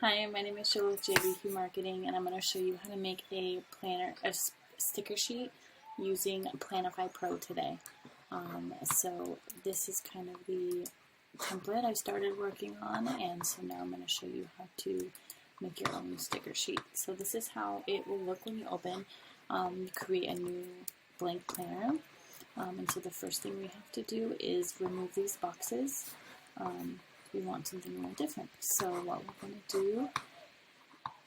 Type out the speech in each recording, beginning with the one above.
Hi, my name is Jill with JVQ Marketing, and I'm going to show you how to make a sticker sheet using Planify Pro today. So this is kind of the template I started working on, and so now I'm going to show you how to make your own sticker sheet. So this is how it will look when you open. You create a new blank planner, and so the first thing we have to do is remove these boxes. We want something a little different. So what we're going to do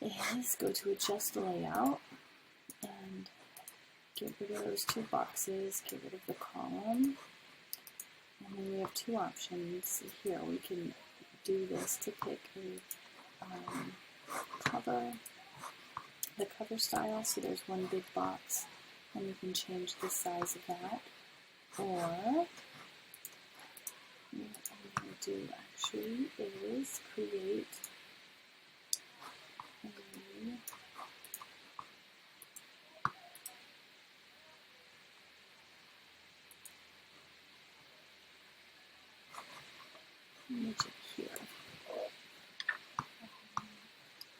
is go to adjust layout and get rid of those two boxes, get rid of the column, and then we have two options here. We can do this to pick the cover style, so there's one big box and we can change the size of that, or what I'm going to do actually is create image here.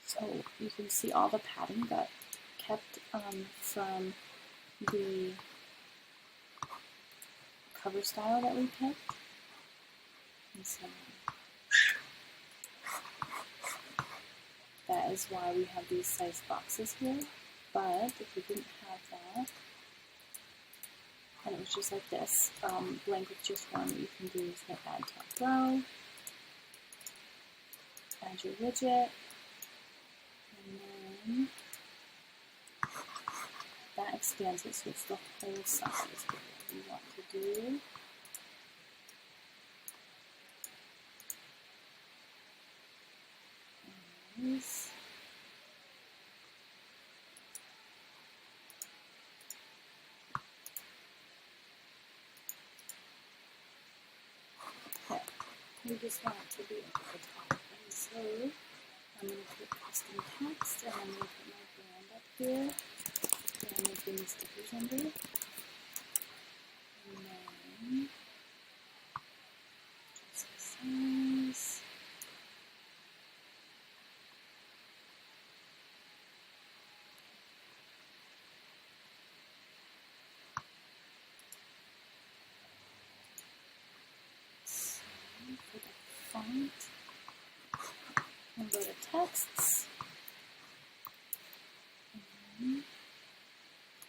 So you can see all the padding got kept from the cover style that we picked. And so that is why we have these size boxes here. But if we didn't have that, and it was just like this, blank with just one, what you can do is hit add top row, add your widget, and then that expands it so it's the whole size. But what you want to do is we just want it to be at the top. And so I'm going to put custom text, and I'm going to put my brand up here, and I'm making the stickers under. And then just the size. For the font, and go to texts, and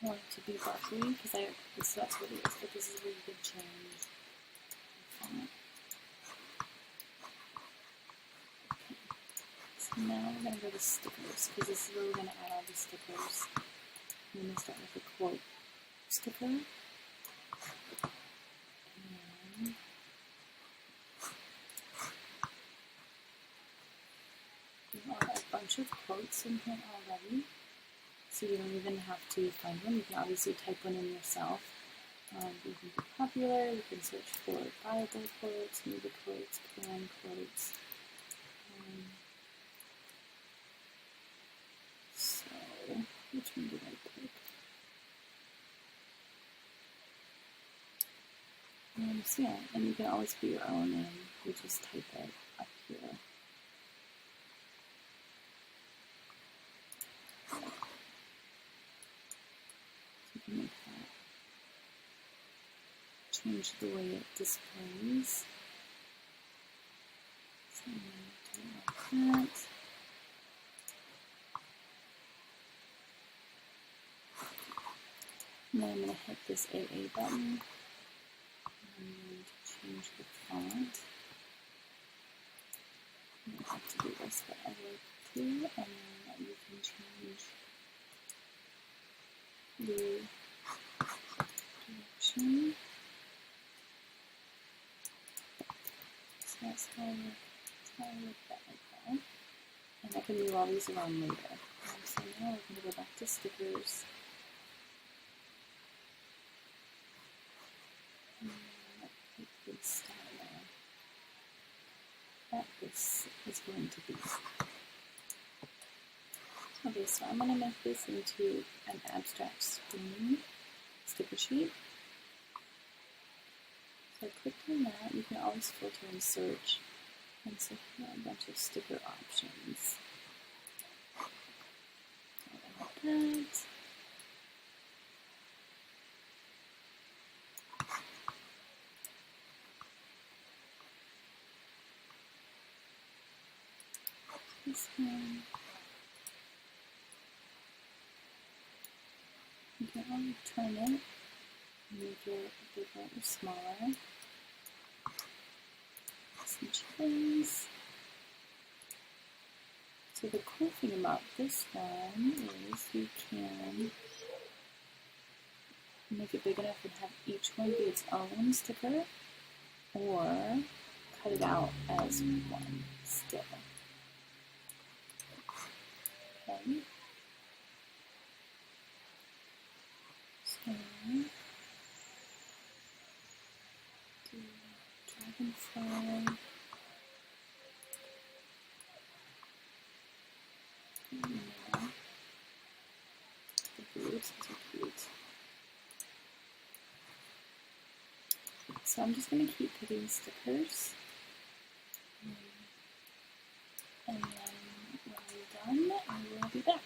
I want it to be buffery because that's what it is, but this is where you could change the font. Okay. So now we're going to go to stickers because this is where we're going to add all the stickers. I'm going to start with a quote sticker. There are a bunch of quotes in here already, so you don't even have to find one. You can obviously type one in yourself. You can be popular, you can search for Bible quotes, movie quotes, Quran quotes. So, which one did I pick? So yeah, and you can always put your own in. You just type it up here. You can make that, change the way it displays. So I'm going to do it like that. And then I'm going to hit this AA button. I'm going to change the font. You don't have to do this, but I like to. And then you can change the direction. So that's how I look that like that. And I can move all these around later. So now we're going to go back to stickers. And pick the style that this is going to be. Okay, so I'm going to make this into an abstract screen sticker sheet. So I clicked on that. You can always filter and search. And so here are a bunch of sticker options. this one. You can turn it, make it bigger or smaller. Some cherries. So the cool thing about this one is you can make it big enough and have each one be its own sticker, or cut it out as one still. Okay. So do dragonfly. The boots are cute. So I'm just going to keep putting stickers, and then when we're done, I will be back.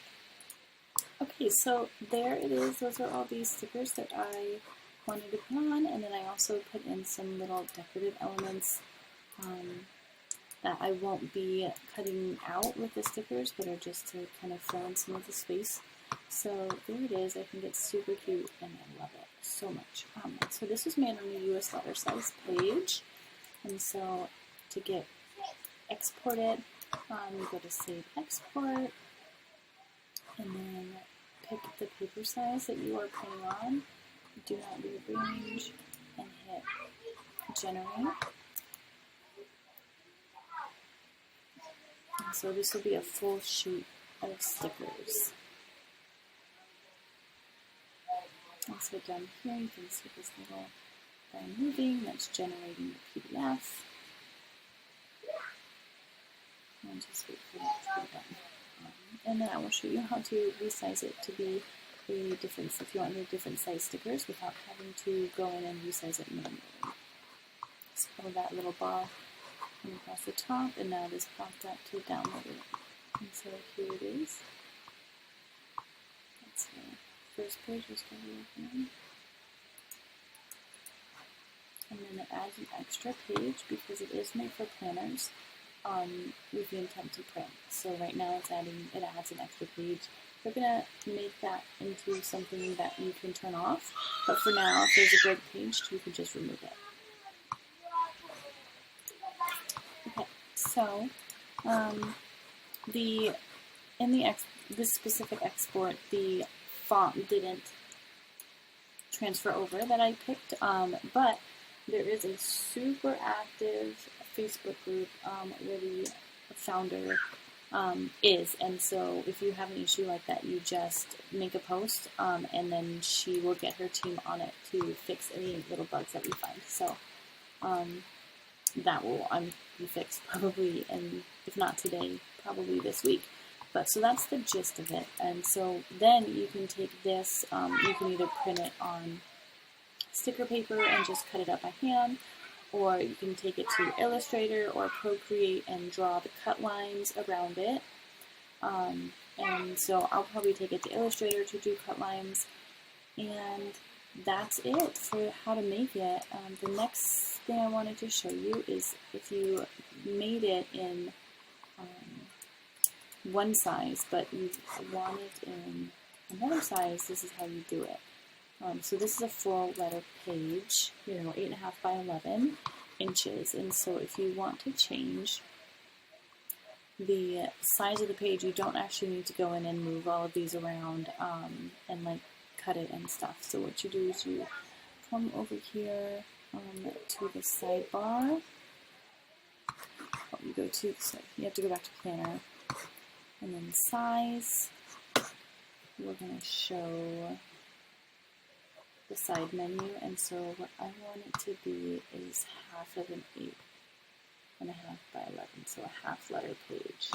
Okay, so there it is. Those are all these stickers that I wanted to put on, and then I also put in some little decorative elements that I won't be cutting out with the stickers, but are just to kind of fill in some of the space. So there it is. I think it's super cute, and I love it so much. So this was made on the US dollar size page, and so to get exported, you go to Save Export, and then pick the paper size that you are putting on. Do not rearrange, and hit Generate. And so this will be a full sheet of stickers. And so down here you can see this little guy moving that's generating the PDF. And just wait for that to be done. And then I will show you how to resize it to be a different, if you want the different size stickers without having to go in and resize it manually. So follow that little bar across the top, and now this popped up to download it. And so here it is. That's the first page we're still opening. And then it adds an extra page because it is made for planners with the intent to print. So right now it adds an extra page. We're going to make that into something that you can turn off, but for now, if there's a blank page, you can just remove it. Okay, so this specific export, the font didn't transfer over that I picked, but there is a super active Facebook group where the founder is, and so if you have an issue like that, you just make a post, and then she will get her team on it to fix any little bugs that we find. So that will be fixed probably, and if not today, probably this week. But so that's the gist of it. And so then you can take this, you can either print it on sticker paper and just cut it up by hand, or you can take it to Illustrator or Procreate and draw the cut lines around it. And so I'll probably take it to Illustrator to do cut lines, and that's it for how to make it. The next thing I wanted to show you is if you made it in one size, but you want it in another size, this is how you do it. So this is a full letter page, 8.5 by 11 inches, and so if you want to change the size of the page, you don't actually need to go in and move all of these around and like cut it and stuff. So what you do is you come over here to the sidebar. You go to you have to go back to Planner, and then size. We're going to show the side menu, and so what I want it to be is half of an 8.5 by 11, so a half letter page.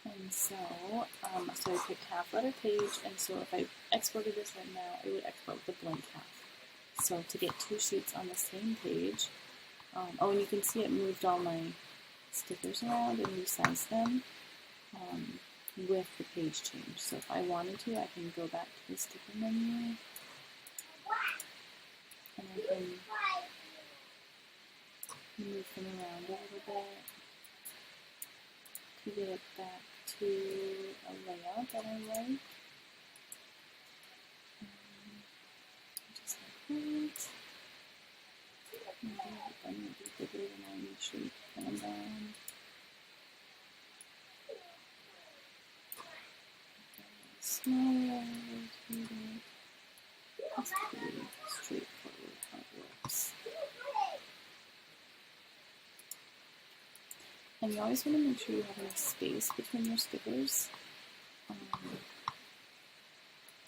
And so, so I picked half letter page, and so if I exported this right now, it would export the blank half. So to get two sheets on the same page, and you can see it moved all my stickers around and resized them with the page change. So if I wanted to, I can go back to the sticker menu I can move them around a little bit to get it back to a layout that I like. Just like that. Maybe that might be bigger than I usually planned on. Smaller, rotate it. That's pretty straightforward how it works. And you always want to make sure you have enough space between your stickers.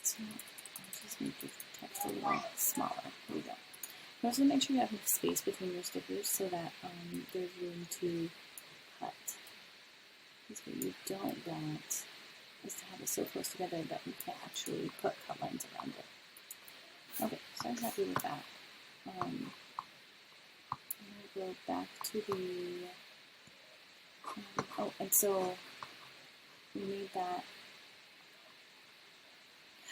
So I'll just make the text a little smaller. There we go. You also make sure you have enough space between your stickers so that there's room to cut. Because what you don't want is to have it so close together that you can't actually put cut lines around it. Okay, so I'm happy with that. I'm going to go back to the... and so we made that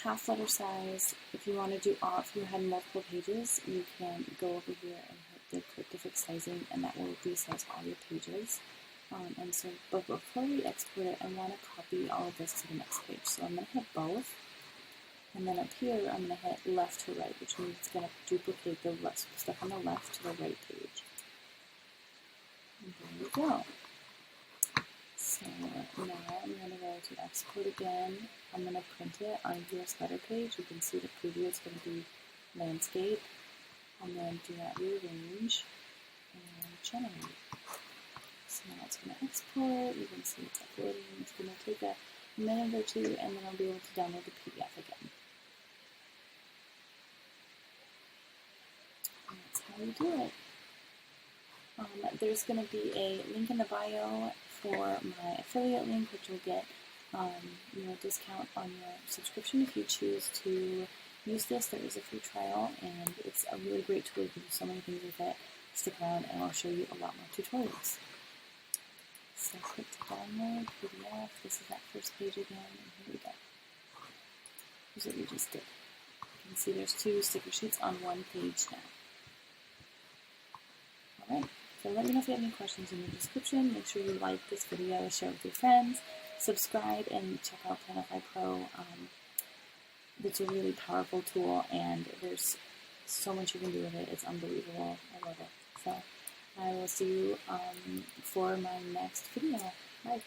half letter size. If you want to do if you had multiple pages, you can go over here and hit the quick to fix sizing, and that will resize all your pages. But before we export it, I want to copy all of this to the next page. So I'm going to hit both, and then up here I'm going to hit left to right, which means it's going to duplicate the stuff on the left to the right page. And there we go. So now I'm going to go to export again. I'm going to print it on a US letter page. You can see the preview, it's going to be landscape. I'm going to do that rearrange and generate. So now it's going to export. You can see it's uploading. It's going to take a minute or two, and then I'll be able to download the PDF again. And that's how you do it. There's going to be a link in the bio for my affiliate link, which will get discount on your subscription if you choose to use this. There is a free trial, and it's a really great tool. You can do so many things with it. Stick around, and I'll show you a lot more tutorials. So click to download PDF. This is that first page again, and here we go. Here's what we just did. You can see there's 2 sticker sheets on one page now. Alright, so let me know if you have any questions in the description. Make sure you like this video, share it with your friends, subscribe, and check out Planify Pro. It's a really powerful tool, and there's so much you can do with it. It's unbelievable. I love it. So I will see you for my next video. Bye.